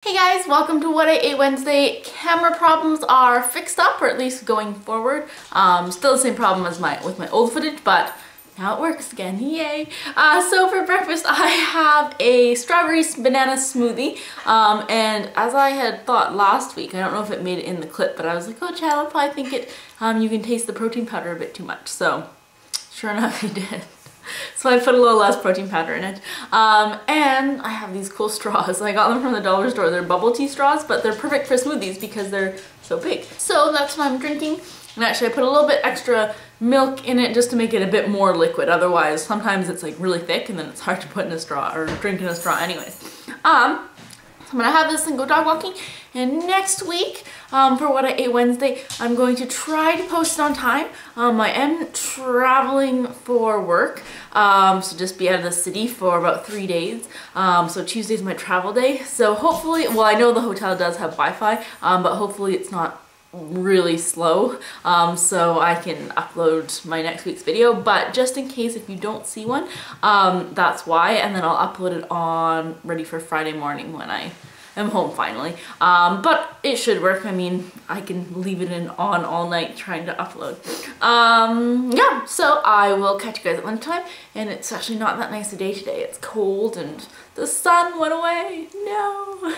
Hey guys, welcome to What I Ate Wednesday. Camera problems are fixed up, or at least going forward. Still the same problem as with my old footage, but now it works again, yay. So for breakfast I have a strawberry banana smoothie, and as I had thought last week, I don't know if it made it in the clip, but I was like, oh Chad, I'll probably think you can taste the protein powder a bit too much, so sure enough you did. So I put a little less protein powder in it. And I have these cool straws. I got them from the dollar store. They're bubble tea straws, but they're perfect for smoothies because they're so big. So that's what I'm drinking. And actually I put a little bit extra milk in it just to make it a bit more liquid. Otherwise, sometimes it's like really thick and then it's hard to put in a straw or drink in a straw anyways. I'm gonna have this and go dog walking, and next week for What I Ate Wednesday I'm going to try to post it on time. I am traveling for work, so just be out of the city for about 3 days, so Tuesday's my travel day, so hopefully, well, I know the hotel does have Wi-Fi, but hopefully it's not really slow, so I can upload my next week's video. But just in case if you don't see one, that's why, and then I'll upload it on ready for Friday morning when I am home finally. But it should work. I mean, I can leave it on all night trying to upload. Yeah, so I will catch you guys at lunchtime, and it's actually not that nice a day today. It's cold and the sun went away. No.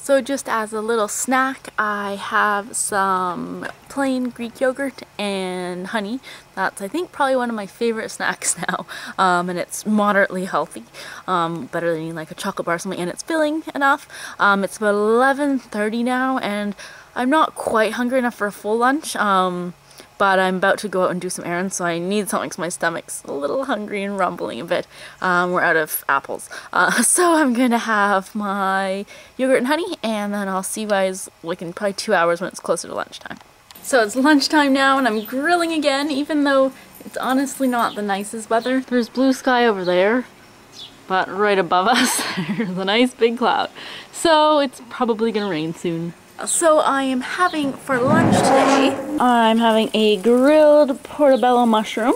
So just as a little snack, I have some plain Greek yogurt and honey. That's, I think, probably one of my favorite snacks now. And it's moderately healthy, better than like a chocolate bar or something, and it's filling enough. It's about 11:30 now, and I'm not quite hungry enough for a full lunch. But I'm about to go out and do some errands, so I need something because my stomach's a little hungry and rumbling a bit. We're out of apples. So I'm gonna have my yogurt and honey, and then I'll see you guys like in probably 2 hours when it's closer to lunchtime. So it's lunchtime now, and I'm grilling again, even though it's honestly not the nicest weather. There's blue sky over there, but right above us there's a nice big cloud. So it's probably gonna rain soon. So I am having for lunch today, I'm having a grilled portobello mushroom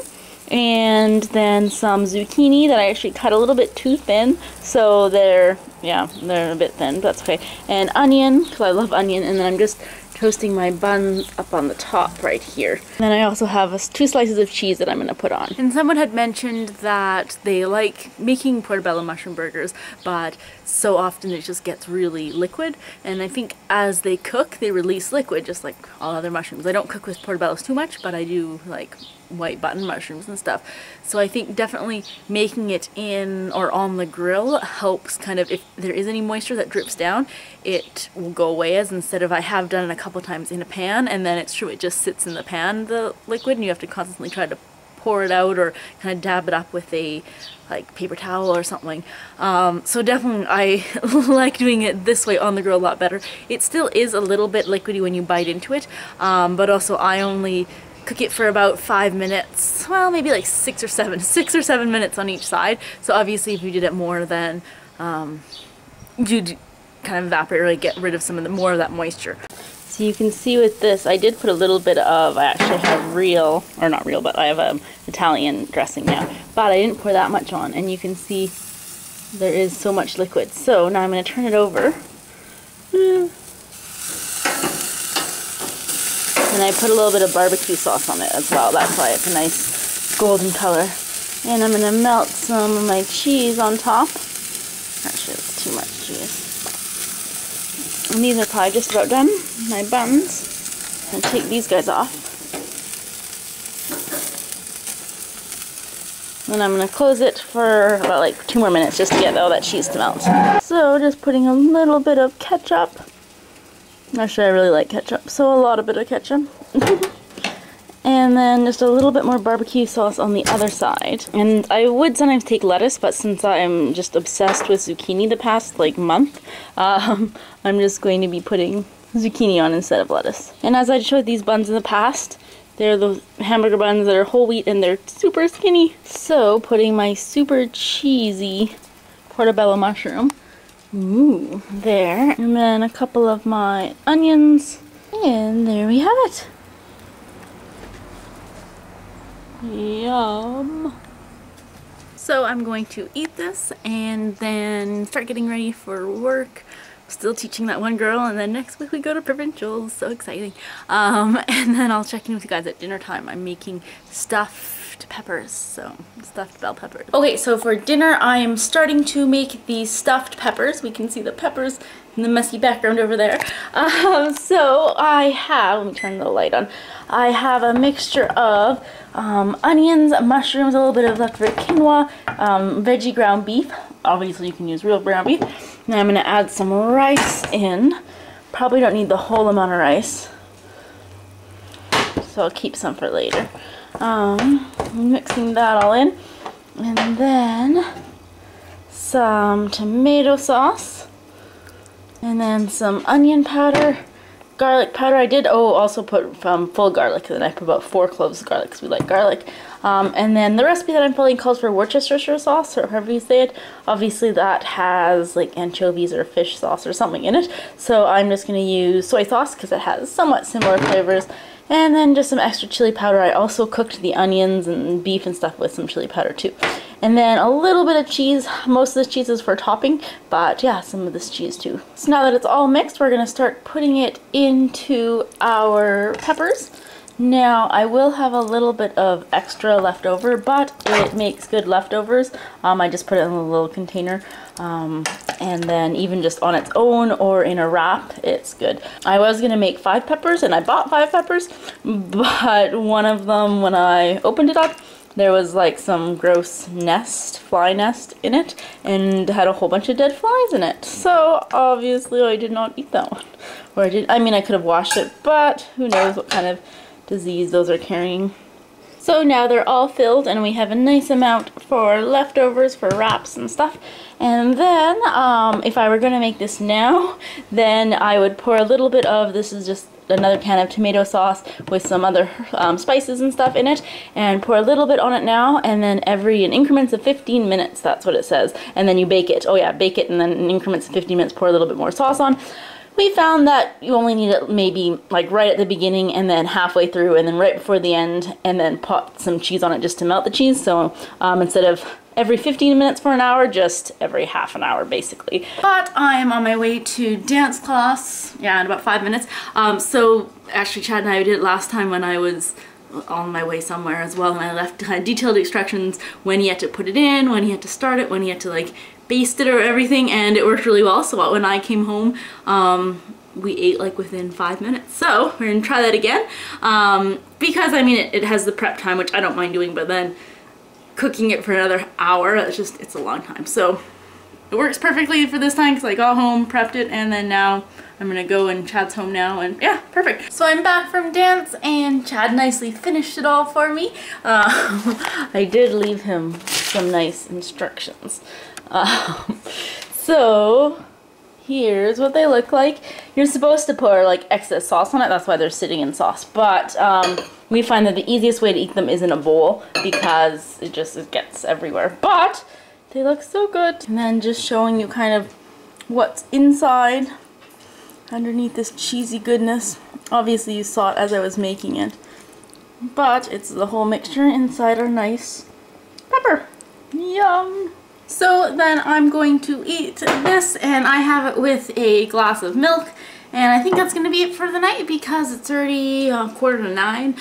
and then some zucchini that I actually cut a little bit too thin, so they're a bit thin, but that's okay, and onion, because I love onion, and then I'm just toasting my buns up on the top right here. And then I also have 2 slices of cheese that I'm going to put on. And someone had mentioned that they like making portobello mushroom burgers, but so often it just gets really liquid, and I think as they cook they release liquid just like all other mushrooms. I don't cook with portobellos too much, but I do like white button mushrooms and stuff. So I think definitely making it in or on the grill helps kind of, if there is any moisture that drips down, it will go away, as instead of, I have done it a couple times in a pan, and then it's true, it just sits in the pan, the liquid, and you have to constantly try to pour it out or kind of dab it up with a like paper towel or something. So definitely I like doing it this way on the grill a lot better. It still is a little bit liquidy when you bite into it, but also I only cook it for about 5 minutes, well maybe like 6 or 7 minutes on each side. So obviously if you did it more, then you'd kind of evaporate or like get rid of some of the more of that moisture. So you can see with this, I did put a little bit of, I actually have real, or not real, but I have Italian dressing now, but I didn't pour that much on, and you can see there is so much liquid. So now I'm going to turn it over. And I put a little bit of barbecue sauce on it as well. That's why it's a nice golden color. And I'm going to melt some of my cheese on top. Actually, it's too much cheese. And these are probably just about done, my buns. And take these guys off. And I'm going to close it for about like 2 more minutes just to get all that cheese to melt. So just putting a little bit of ketchup. Actually, I really like ketchup, so a lot of bit of ketchup. And then just a little bit more barbecue sauce on the other side. And I would sometimes take lettuce, but since I'm just obsessed with zucchini the past like month, I'm just going to be putting zucchini on instead of lettuce. And as I showed these buns in the past, they're those hamburger buns that are whole wheat and they're super skinny. So putting my super cheesy portobello mushroom, ooh, there, and then a couple of my onions, and there we have it. Yum. So I'm going to eat this and then start getting ready for work. still teaching that one girl, and then next week we go to provincials. So exciting. And then I'll check in with you guys at dinner time. I'm making stuffed peppers, so stuffed bell peppers. Okay, so for dinner I'm starting to make these stuffed peppers. We can see the peppers in the messy background over there. So I have, let me turn the light on. I have a mixture of onions, mushrooms, a little bit of leftover quinoa, veggie ground beef. Obviously you can use real ground beef. Now I'm going to add some rice in. Probably don't need the whole amount of rice, so I'll keep some for later. Mixing that all in, and then some tomato sauce, and then some onion powder, garlic powder. I did also put full garlic, and then I put about 4 cloves of garlic because we like garlic. And then the recipe that I'm following calls for Worcestershire sauce, or however you say it. Obviously that has like anchovies or fish sauce or something in it, so I'm just going to use soy sauce because it has somewhat similar flavors. And then just some extra chili powder. I also cooked the onions and beef and stuff with some chili powder too. And then a little bit of cheese. Most of this cheese is for topping, but yeah, some of this cheese too. So now that it's all mixed, we're going to start putting it into our peppers. Now, I will have a little bit of extra left over, but it makes good leftovers. I just put it in a little container, and then even just on its own or in a wrap, it's good. I was going to make 5 peppers, and I bought 5 peppers, but one of them, when I opened it up, there was like some gross fly nest in it, and had a whole bunch of dead flies in it. So obviously I did not eat that one. Or I mean, I could have washed it, but who knows what kind of disease those are carrying. So now they're all filled, and we have a nice amount for leftovers for wraps and stuff. And then if I were going to make this now, then I would pour a little bit of, this is just another can of tomato sauce with some other spices and stuff in it, and pour a little bit on it now, and then in increments of 15 minutes, that's what it says, and then you bake it. Oh yeah, bake it, and then in increments of 15 minutes pour a little bit more sauce on. We found that you only need it maybe like right at the beginning, and then halfway through, and then right before the end, and then put some cheese on it just to melt the cheese. So instead of every 15 minutes for an hour, just every half an hour basically. But I am on my way to dance class, yeah, in about 5 minutes. So actually Chad and I did it last time when I was on my way somewhere as well, and I left detailed instructions when you had to put it in, when you had to start it, when you had to like baste it or everything, and it worked really well. So when I came home, we ate like within 5 minutes. So we're gonna try that again, because I mean it has the prep time, which I don't mind doing, but then cooking it for another hour, it's a long time. So it works perfectly for this time because I got home, prepped it, and then now I'm gonna go, and Chad's home now, and yeah, perfect. So I'm back from dance, and Chad nicely finished it all for me. I did leave him some nice instructions. So here's what they look like. You're supposed to pour like excess sauce on it, that's why they're sitting in sauce, but we find that the easiest way to eat them is in a bowl because it gets everywhere. But they look so good. And then just showing you kind of what's inside underneath this cheesy goodness. Obviously you saw it as I was making it, but it's the whole mixture inside our nice pepper. Yum! So then I'm going to eat this, and I have it with a glass of milk, and I think that's going to be it for the night because it's already 8:45.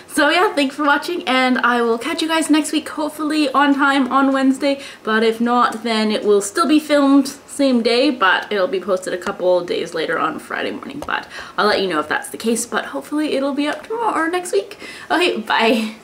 So yeah, thanks for watching, and I will catch you guys next week, hopefully on time on Wednesday, but if not, then it will still be filmed same day, but it'll be posted a couple days later on Friday morning, but I'll let you know if that's the case, but hopefully it'll be up tomorrow or next week. Okay, bye!